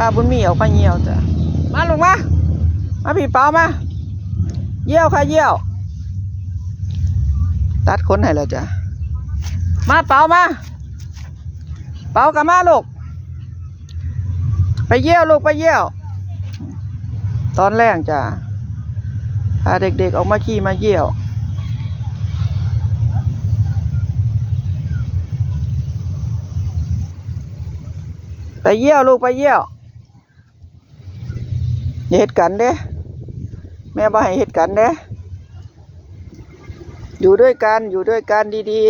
พาบุญมีออกมาเยี่ยวจ้ะมาลงมาพี่เปามาเยี่ยวค่ะเยี่ยวตัดขนให้แล้วจ้ะมาเปามาเปากับมาลูกไปเยี่ยวลูกไปเยี่ยวตอนแรกจ้ะพาเด็กๆออกมาขี่มาเยี่ยวไปเยี่ยวลูกไปเยี่ยวอย่าเฮ็ดกันเด้แม่บ่ให้เฮ็ดกันเด้อยู่ด้วยกันดี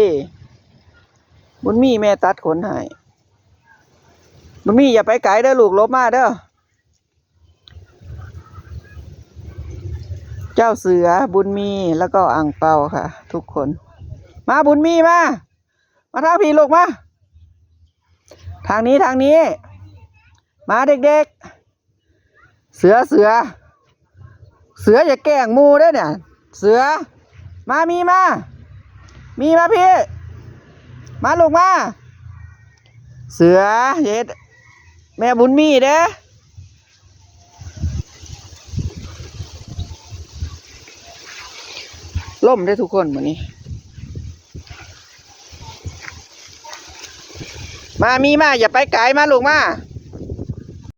ๆบุญมีแม่ตัดขนให้บุญมีอย่าไปไกลเด้อลูกลบมาเด้อเจ้าเสือบุญมีแล้วก็อ่างเปาค่ะทุกคนมาบุญมีมาทางพี่ลูกมาทางนี้มาเด็กๆเสืออย่าแกล้งมูด้วยเนี่ยเสือมามีมาพี่มาลูกมาเสือเย็ดแม่บุญมีเด้ล่มได้ทุกคนวันนี้มาอย่าไปไกลมาลูกมา